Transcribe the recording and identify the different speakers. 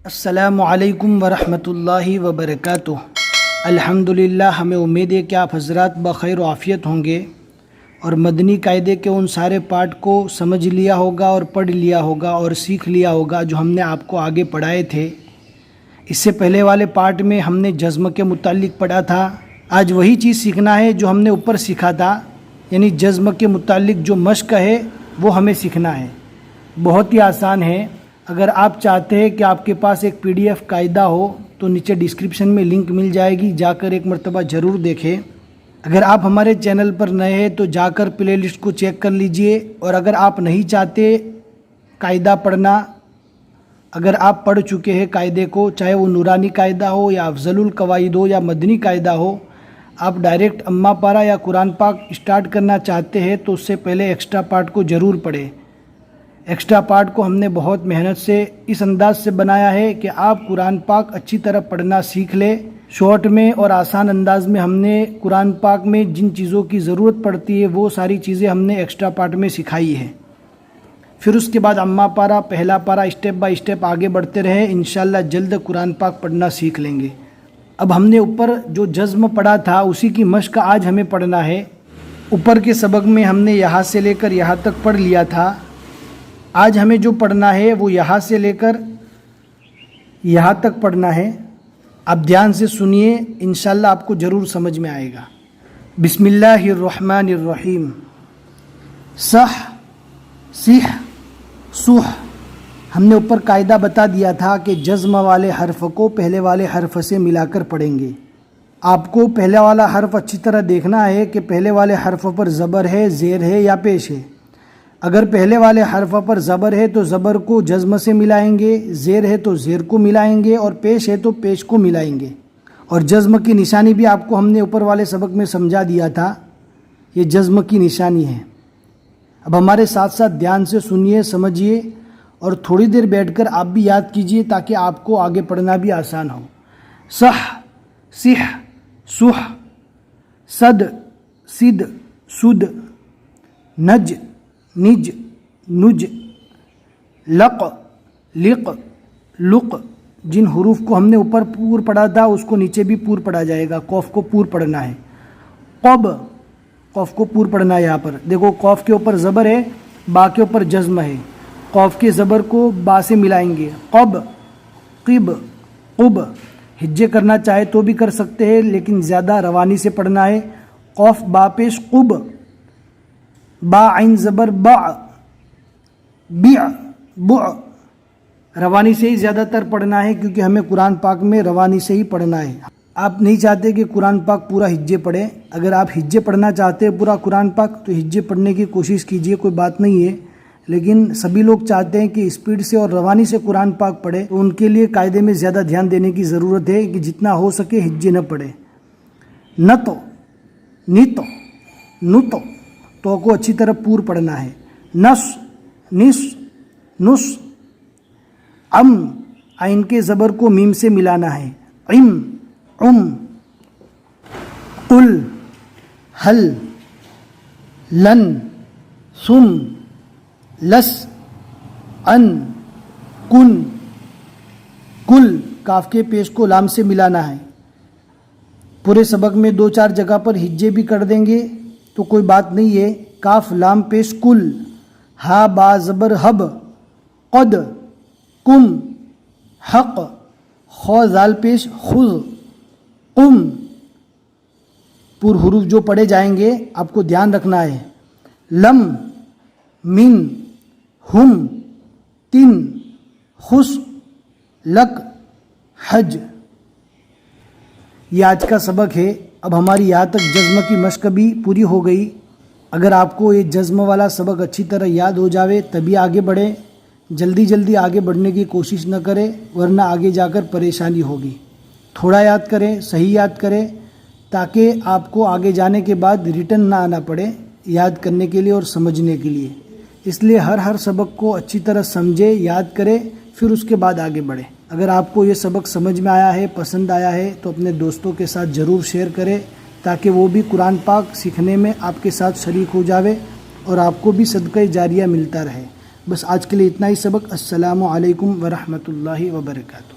Speaker 1: السلام علیکم ورحمة اللہ وبرکاتہ۔ الحمدللہ، ہمیں امید ہے کہ آپ حضرات بخیر و عافیت ہوں گے اور مدنی قاعدے کے ان سارے پارٹ کو سمجھ لیا ہوگا اور پڑھ لیا ہوگا اور سیکھ لیا ہوگا جو ہم نے آپ کو آگے پڑھائے تھے۔ اس سے پہلے والے پارٹ میں ہم نے جزم کے متعلق پڑھا تھا۔ آج وہی چیز سیکھنا ہے جو ہم نے اوپر سیکھا تھا، یعنی جزم کے متعلق جو مشق ہے وہ ہمیں سیکھنا ہے۔ بہت ہی آسان ہے۔ اگر آپ چاہتے ہیں کہ آپ کے پاس ایک PDF قاعدہ ہو تو نیچے ڈسکرپشن میں لنک مل جائے گی، جا کر ایک مرتبہ ضرور دیکھیں۔ اگر آپ ہمارے چینل پر نئے ہیں تو جا کر پلے لسٹ کو چیک کر لیجئے، اور اگر آپ نہیں چاہتے قاعدہ پڑھنا، اگر آپ پڑھ چکے ہیں قاعدے کو، چاہے وہ نورانی قاعدہ ہو یا افضل القواعد ہو یا مدنی قاعدہ ہو، آپ ڈائریکٹ اما پارہ یا قرآن پاک اسٹارٹ کرنا چاہتے ہیں تو اس سے پہلے ایکسٹرا پارٹ کو ضرور پڑھیں۔ ایکسٹرا پارٹ کو ہم نے بہت محنت سے اس انداز سے بنایا ہے کہ آپ قرآن پاک اچھی طرح پڑھنا سیکھ لیں۔ شارٹ میں اور آسان انداز میں ہم نے قرآن پاک میں جن چیزوں کی ضرورت پڑتی ہے وہ ساری چیزیں ہم نے ایکسٹرا پارٹ میں سکھائی ہے۔ پھر اس کے بعد اما پارہ، پہلا پارہ اسٹیپ بائی اسٹیپ آگے بڑھتے رہیں، انشاءاللہ جلد قرآن پاک پڑھنا سیکھ لیں گے۔ اب ہم نے اوپر جو جزم پڑھا تھا اسی کی مشق آج ہمیں پڑھنا ہے۔ اوپر کے سبق میں ہم نے یہاں سے لے کر یہاں تک پڑھ لیا تھا۔ آج ہمیں جو پڑھنا ہے وہ یہاں سے لے کر یہاں تک پڑھنا ہے۔ آپ دھیان سے سنیے، انشاءاللہ آپ کو ضرور سمجھ میں آئے گا۔ بسم اللہ الرحمن الرحیم۔ صح، صح، صح۔ ہم نے اوپر قاعدہ بتا دیا تھا کہ جزم والے حرف کو پہلے والے حرف سے ملا کر پڑھیں گے۔ آپ کو پہلا والا حرف اچھی طرح دیکھنا ہے کہ پہلے والے حرف پر زبر ہے، زیر ہے یا پیش ہے۔ اگر پہلے والے حرف پر زبر ہے تو زبر کو جزم سے ملائیں گے، زیر ہے تو زیر کو ملائیں گے، اور پیش ہے تو پیش کو ملائیں گے۔ اور جزم کی نشانی بھی آپ کو ہم نے اوپر والے سبق میں سمجھا دیا تھا، یہ جزم کی نشانی ہے۔ اب ہمارے ساتھ ساتھ دھیان سے سنیے، سمجھیے، اور تھوڑی دیر بیٹھ کر آپ بھی یاد کیجئے تاکہ آپ کو آگے پڑھنا بھی آسان ہو۔ صح، صح، صح، صد، صد، سد، نج، نج، نج، لق، لق، لق۔ جن حروف کو ہم نے اوپر پور پڑھا تھا اس کو نیچے بھی پور پڑھا جائے گا۔ قوف کو پور پڑھنا ہے۔ قب، قوف کو پور پڑھنا ہے۔ یہاں پر دیکھو، قوف کے اوپر زبر ہے، با کے اوپر جزم ہے۔ قوف کے زبر کو با سے ملائیں گے۔ قب، قب، قب۔ ہجے کرنا چاہے تو بھی کر سکتے ہیں، لیکن زیادہ روانی سے پڑھنا ہے۔ قوف با پیش قب، با عین زبر با، بیع، بع۔ روانی سے ہی زیادہ تر پڑھنا ہے کیونکہ ہمیں قرآن پاک میں روانی سے ہی پڑھنا ہے۔ آپ نہیں چاہتے کہ قرآن پاک پورا ہجے پڑھیں۔ اگر آپ ہجے پڑھنا چاہتے ہیں پورا قرآن پاک تو ہجے پڑھنے کی کوشش کیجئے، کوئی بات نہیں ہے، لیکن سبھی لوگ چاہتے ہیں کہ اسپیڈ سے اور روانی سے قرآن پاک پڑھے، تو ان کے لیے قاعدے میں زیادہ دھیان دینے کی ضرورت ہے کہ جتنا ہو سکے ہجے نہ پڑھے۔ نتو، نتو، نتو، تو کو اچھی طرح پور پڑھنا ہے۔ نس، نس، نس۔ ام، عین کے زبر کو میم سے ملانا ہے۔ عم، عم۔ قل، حل، لن، ثم، لس، ان، کن، کل۔ کاف کے پیش کو لام سے ملانا ہے۔ پورے سبق میں 2-4 جگہ پر ہجے بھی کر دیں گے تو کوئی بات نہیں ہے۔ کاف لام پیش کل، ہا با زبر حب، قد، کم، حق، خو زال پیش خذ، قم۔ پور حروف جو پڑھے جائیں گے آپ کو دھیان رکھنا ہے۔ لم، من، ہم، تن، خس، لک، حج۔ یہ آج کا سبق ہے۔ اب ہماری یہاں تک جزم کی مشق بھی پوری ہو گئی۔ اگر آپ کو یہ جزم والا سبق اچھی طرح یاد ہو جاوے تبھی آگے بڑھیں، جلدی جلدی آگے بڑھنے کی کوشش نہ کریں ورنہ آگے جا کر پریشانی ہوگی۔ تھوڑا یاد کریں، صحیح یاد کریں، تاکہ آپ کو آگے جانے کے بعد ریٹن نہ آنا پڑے یاد کرنے کے لیے اور سمجھنے کے لیے۔ اس لیے ہر سبق کو اچھی طرح سمجھے، یاد کرے، پھر اس کے بعد آگے بڑھے۔ اگر آپ کو یہ سبق سمجھ میں آیا ہے، پسند آیا ہے تو اپنے دوستوں کے ساتھ ضرور شیئر کریں تاکہ وہ بھی قرآن پاک سیکھنے میں آپ کے ساتھ شریک ہو جاوے اور آپ کو بھی صدقہ جاریہ ملتا رہے۔ بس آج کے لیے اتنا ہی سبق۔ السلام علیکم ورحمۃ اللہ وبرکاتہ۔